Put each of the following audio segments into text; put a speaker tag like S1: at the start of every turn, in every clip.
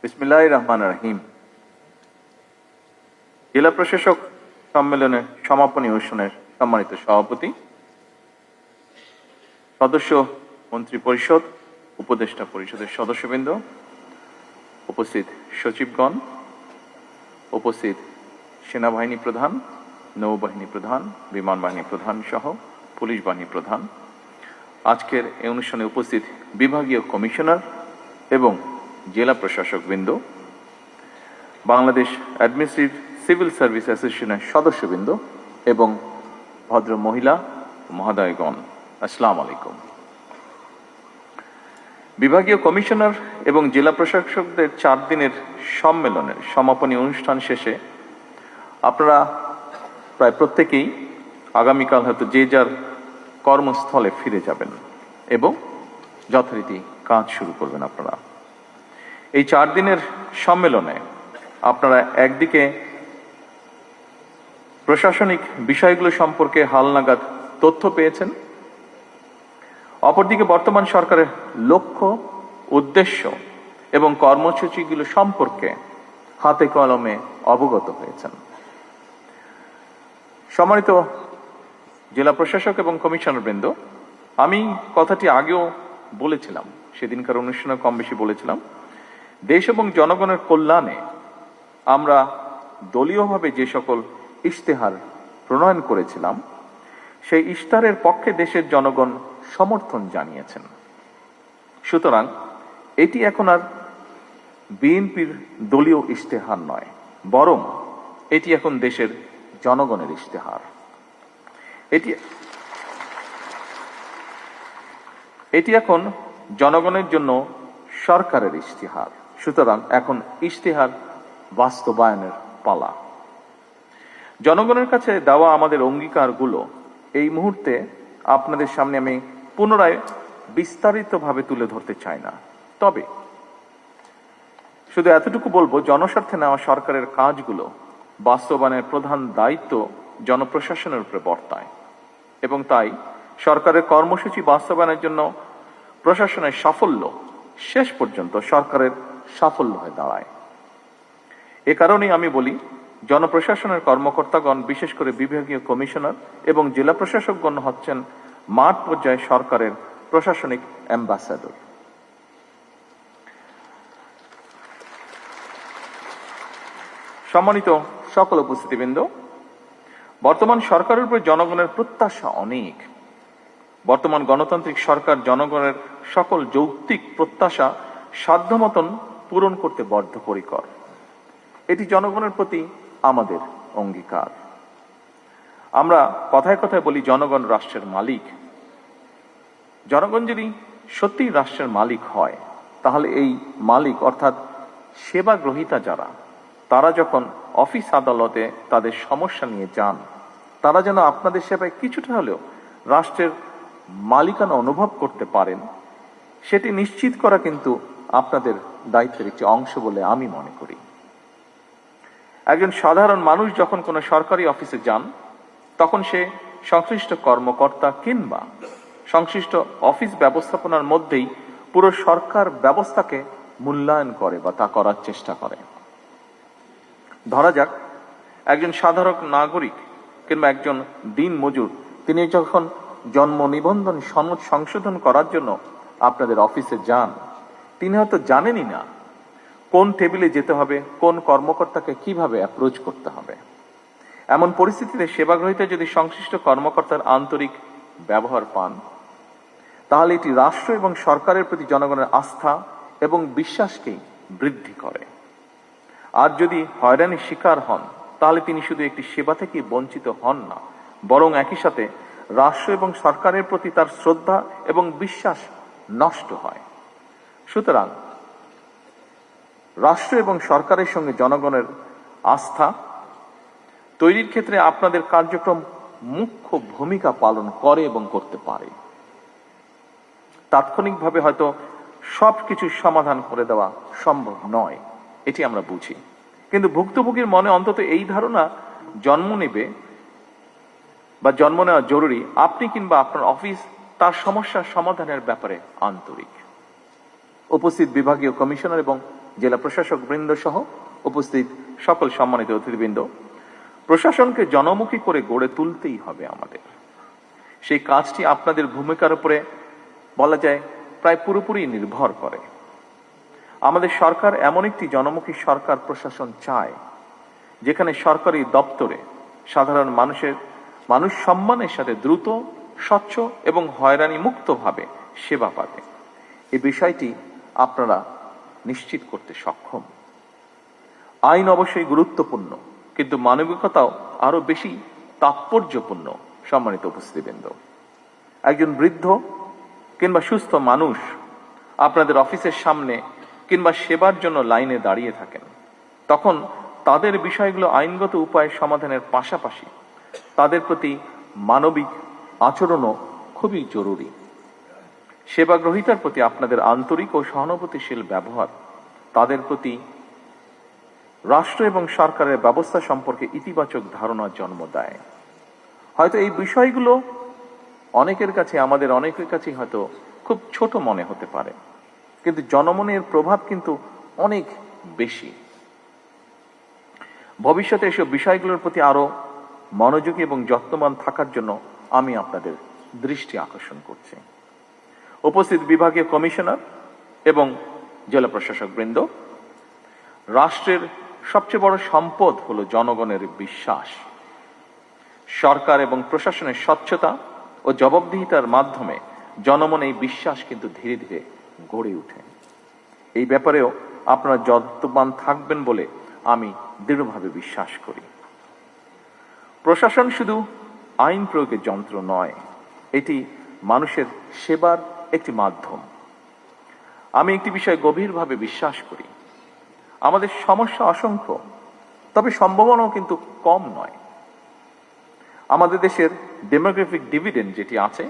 S1: বিসমিল্লাহির রহমানির রহিম। জেলা প্রশাসক সম্মেলনের সমাপনী অনুষ্ঠানের সম্মানিত সভাপতি, সদস্য মন্ত্রী পরিষদ, উপদেষ্টা পরিষদের সদস্যবৃন্দ, উপস্থিত সচিবগণ, উপস্থিত সেনাবাহিনী প্রধান, নৌবাহিনী প্রধান, বিমান বাহিনী প্রধান সহ পুলিশ বাহিনী প্রধান, আজকের এই অনুষ্ঠানে উপস্থিত বিভাগীয় কমিশনার এবং জেলা প্রশাসকবৃন্দ, বাংলাদেশ অ্যাডমিনিস্ট্রেটিভ সিভিল সার্ভিস অ্যাসোসিয়েশনের সদস্যবৃন্দ এবং ভদ্র মহিলা মহোদয়গণ, আসসালামু আলাইকুম। বিভাগীয় কমিশনার এবং জেলা প্রশাসকদের 4 দিনের সম্মেলনের সমাপনী অনুষ্ঠান শেষে আপনারা প্রায় প্রত্যেকেই আগামীকাল হয়তো যে যার কর্মস্থলে ফিরে যাবেন এবং যথারীতি কাজ শুরু করবেন। আপনারা এই 4 দিনের সম্মেলনে আপনারা একদিকে প্রশাসনিক বিষয়গুলো সম্পর্কে হালনাগাদ তথ্য পেয়েছেন, অপরদিকে বর্তমান সরকারের লক্ষ্য, উদ্দেশ্য এবং কর্মসূচিগুলো সম্পর্কে হাতে কলমে অবগত হয়েছেন। সম্মানিত জেলা প্রশাসক এবং কমিশনার বৃন্দ, আমি কথাটি আগেও বলেছিলাম, সেদিনকার অনুষ্ঠানে কম বেশি বলেছিলাম, দেশ এবং জনগণের কল্যাণে আমরা দলীয়ভাবে যে সকল ইশতেহার প্রণয়ন করেছিলাম সেই ইশতেহারের পক্ষে দেশের জনগণ সমর্থন জানিয়েছেন। সুতরাং এটি এখন আর বিএনপির দলীয় ইশতেহার নয়, বরং এটি এখন দেশের জনগণের ইশতেহার। এটি এখন জনগণের জন্য সরকারের ইশতেহার। সুতরাং এখন ইশতেহার বাস্তবায়নের পালা। জনগণের কাছে দেওয়া আমাদের অঙ্গীকারগুলো এই মুহূর্তে আপনাদের সামনে আমি পুনরায় বিস্তারিতভাবে তুলে ধরতে চাই না, তবে শুধু এতটুকু বলবো, জনস্বার্থে নেওয়া সরকারের কাজগুলো বাস্তবায়নের প্রধান দায়িত্ব জনপ্রশাসনের উপরে বর্তায় এবং তাই সরকারের কর্মসূচি বাস্তবায়নের জন্য প্রশাসনের সাফল্য শেষ পর্যন্ত সরকারের সাফল্য হয়ে দাঁড়ায়। এ কারণেই আমি বলি, জনপ্রশাসনের কর্মকর্তাগণ, বিশেষ করে বিভাগীয় কমিশনার এবং জেলা প্রশাসকগণ হচ্ছেন মাঠ পর্যায়ে সরকারের প্রশাসনিক অ্যাম্বাসাডর। সম্মানিত সকল উপস্থিতিবৃন্দ, বর্তমান সরকারের উপর জনগণের প্রত্যাশা অনেক। বর্তমান গণতান্ত্রিক সরকার জনগণের সকল যৌক্তিক প্রত্যাশা সাধ্যমতন পূরণ করতে বদ্ধপরিকর। এটি জনগণের প্রতি আমাদের অঙ্গীকার। আমরা কথায় কথায় বলি জনগণ রাষ্ট্রের মালিক। জনগণ যদি সত্যিই রাষ্ট্রের মালিক হয়, তাহলে এই মালিক অর্থাৎ সেবা গ্রহীতা যারা, তারা যখন অফিস আদালতে তাদের সমস্যা নিয়ে যান, তারা যেন আপনাদের সেবায় কিছুটা হলেও রাষ্ট্রের মালিকানা অনুভব করতে পারেন, সেটি নিশ্চিত করা কিন্তু আপনাদের দায়িত্বের একটি অংশ বলে আমি মনে করি। একজন সাধারণ মানুষ যখন কোনো সরকারি অফিসে যান, তখন সে সংশ্লিষ্ট কর্মকর্তা কিংবা সংশ্লিষ্ট অফিস ব্যবস্থাপনার মধ্যেই পুরো সরকার ব্যবস্থাকে মূল্যায়ন করে বা তা করার চেষ্টা করে। ধরা যাক, একজন সাধারণ নাগরিক কিংবা একজন দিন মজুর, তিনি যখন জন্ম নিবন্ধন সনদ সংশোধন করার জন্য আপনাদের অফিসে যান, তিনি হয়তো জানেনই না কোন টেবিলে যেতে হবে, কোন কর্মকর্তাকে কিভাবে অ্যাপ্রোচ করতে হবে। এমন পরিস্থিতিতে সেবাগ্রহীতা যদি সংশ্লিষ্ট কর্মকর্তার আন্তরিক ব্যবহার পান, তাহলে এটি রাষ্ট্র এবং সরকারের প্রতি জনগণের আস্থা এবং বিশ্বাসকেই বৃদ্ধি করে। আর যদি হয়রানির শিকার হন, তাহলে তিনি শুধু একটি সেবা থেকে বঞ্চিত হন না, বরং একই সাথে রাষ্ট্র এবং সরকারের প্রতি তার শ্রদ্ধা এবং বিশ্বাস নষ্ট হয়। সুতরাং রাষ্ট্র এবং সরকারের সঙ্গে জনগণের আস্থা তৈরির ক্ষেত্রে আপনাদের কার্যক্রম মুখ্য ভূমিকা পালন করে এবং করতে পারে। তাৎক্ষণিকভাবে হয়তো সবকিছু সমাধান করে দেওয়া সম্ভব নয়, এটি আমরা বুঝি, কিন্তু ভুক্তভোগীর মনে অন্তত এই ধারণা জন্ম নেবে বা জন্ম নেওয়া জরুরি, আপনি কিংবা আপনার অফিস তার সমস্যার সমাধানের ব্যাপারে আন্তরিক। উপস্থিত বিভাগীয় কমিশনার এবং জেলা প্রশাসক বৃন্দ সহ উপস্থিত সকল সম্মানিত অতিথিবৃন্দ, প্রশাসনকে জনমুখী করে গড়ে তুলতেই হবে আমাদের। সেই কাজটি আপনাদের ভূমিকার উপরে বলা যায় প্রায় পুরোপুরি নির্ভর করে। আমাদের সরকার এমন একটি জনমুখী সরকার প্রশাসন চায়, যেখানে সরকারি দপ্তরে সাধারণ মানুষ সম্মানের সাথে দ্রুত, স্বচ্ছ এবং হয়রানি মুক্তভাবে সেবা পাবে। এই বিষয়টি আপনারা নিশ্চিত করতে সক্ষম। আইন অবশ্যই গুরুত্বপূর্ণ, কিন্তু মানবিকতাও আরো বেশি তাৎপর্যপূর্ণ। সম্মানিত উপস্থিতিবৃন্দ, একজন বৃদ্ধ কিংবা সুস্থ মানুষ আপনাদের অফিসের সামনে কিংবা সেবার জন্য লাইনে দাঁড়িয়ে থাকেন, তখন তাদের বিষয়গুলো আইনগত উপায়ে সমাধানের পাশাপাশি তাদের প্রতি মানবিক আচরণও খুবই জরুরি। সেবা গ্রহীতার প্রতি আপনাদের আন্তরিক ও সহানুভূতিশীল ব্যবহার তাদের প্রতি রাষ্ট্র এবং সরকারের ব্যবস্থা সম্পর্কে ইতিবাচক ধারণার জন্ম দেয়। হয়তো এই বিষয়গুলো আমাদের অনেকের কাছে হয়তো খুব ছোট মনে হতে পারে, কিন্তু জনমনের প্রভাব কিন্তু অনেক বেশি। ভবিষ্যতে এসব বিষয়গুলোর প্রতি আরো মনোযোগী এবং যত্নবান থাকার জন্য আমি আপনাদের দৃষ্টি আকর্ষণ করছি। উপস্থিত বিভাগীয় কমিশনার এবং জেলা প্রশাসক বৃন্দ, রাষ্ট্রের সবচেয়ে বড় সম্পদ হলো জনগণের বিশ্বাস। সরকার এবং প্রশাসনের স্বচ্ছতা ও জবাবদিহিতার মাধ্যমে জনমনে এই বিশ্বাস কিন্তু ধীরে ধীরে গড়ে ওঠে। এই ব্যাপারেও আপনারা যত্নবান থাকবেন বলে আমি দৃঢ়ভাবে বিশ্বাস করি। প্রশাসন শুধু আইন প্রয়োগের যন্ত্র নয়, এটি মানুষের সেবার একটি মাধ্যম। আমি একটি বিষয়ে গভীরভাবে বিশ্বাস করি, আমাদের সমস্যা অসংখ্য, তবে সম্ভাবনাও কিন্তু কম নয়। আমাদের দেশের ডেমোগ্রাফিক ডিভিডেন্ড যেটি আছে,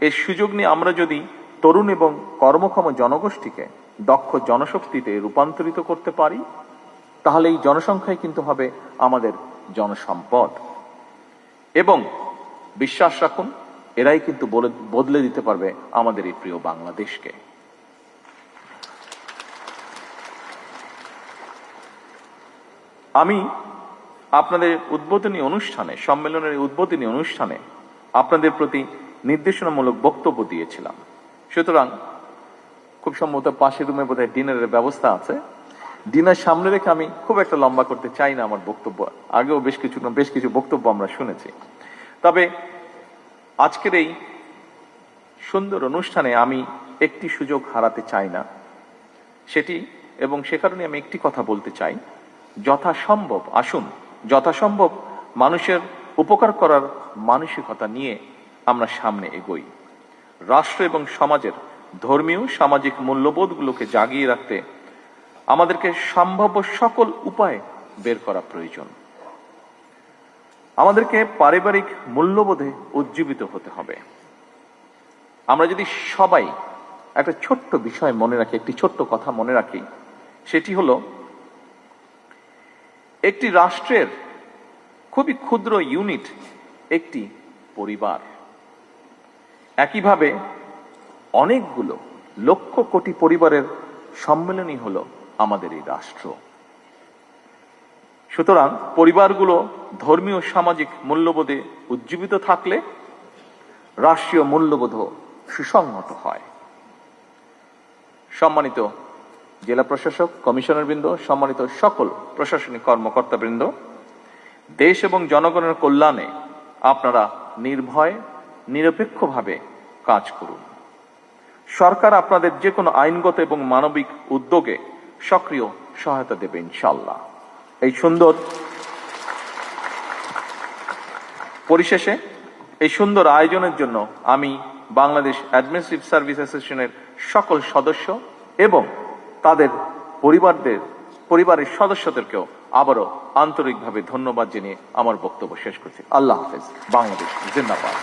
S1: এর সুযোগ নিয়ে আমরা যদি তরুণ এবং কর্মক্ষম জনগোষ্ঠীকে দক্ষ জনশক্তিতে রূপান্তরিত করতে পারি, তাহলে এই জনসংখ্যাই কিন্তু হবে আমাদের জনসম্পদ। এবং বিশ্বাস রাখুন, এরাই কিন্তু বদলে দিতে পারবে আমাদের এই প্রিয় বাংলাদেশকে। আমি আপনাদের সম্মেলনের উদ্বোধনী অনুষ্ঠানে আপনাদের প্রতি নির্দেশনামূলক বক্তব্য দিয়েছিলাম। সুতরাং খুব সম্ভবত পাশের রুমে বোধহয় ডিনারের ব্যবস্থা আছে। ডিনার সামনে রেখে আমি খুব একটা লম্বা করতে চাই না আমার বক্তব্য। আগেও বেশ কিছু বক্তব্য আমরা শুনেছি। তবে আজকের এই সুন্দর অনুষ্ঠানে আমি একটি সুযোগ হারাতে চাই না, সে কারণে আমি একটি কথা বলতে চাই। যথাসম্ভব মানুষের উপকার করার মানসিকতা নিয়ে আমরা সামনে এগোই। রাষ্ট্র এবং সমাজের ধর্মীয় সামাজিক মূল্যবোধগুলোকে জাগিয়ে রাখতে আমাদেরকে সম্ভাব্য সকল উপায় বের করা প্রয়োজন। আমাদেরকে পারিবারিক মূল্যবোধে উজ্জীবিত হতে হবে। আমরা যদি সবাই একটা ছোট্ট বিষয় মনে রাখি, একটি ছোট্ট কথা মনে রাখি, সেটি হলো একটি রাষ্ট্রের খুবই ক্ষুদ্র ইউনিট একটি পরিবার। একইভাবে অনেকগুলো লক্ষ কোটি পরিবারের সম্মেলনই হলো আমাদের এই রাষ্ট্র। সুতরাং পরিবারগুলো ধর্মীয় সামাজিক মূল্যবোধে উজ্জীবিত থাকলে রাষ্ট্রীয় মূল্যবোধও সুসংহত হয়। সম্মানিত জেলা প্রশাসক, কমিশনার বৃন্দ, সম্মানিত সকল প্রশাসনিক কর্মকর্তা বৃন্দ, দেশ এবং জনগণের কল্যাণে আপনারা নির্ভয় নিরপেক্ষভাবে কাজ করুন। সরকার আপনাদের যে কোনো আইনগত এবং মানবিক উদ্যোগে সক্রিয় সহায়তা দেবে ইনশাআল্লাহ। পরিশেষে এই সুন্দর আয়োজনের জন্য আমি বাংলাদেশ অ্যাডমিনিস্ট্রেটিভ সার্ভিস অ্যাসোসিয়েশনের সকল সদস্য এবং তাদের পরিবারের সদস্যদেরকেও আবারও আন্তরিকভাবে ধন্যবাদ জানিয়ে আমার বক্তব্য শেষ করছি। আল্লাহ হাফেজ। বাংলাদেশ জিন্দাবাদ।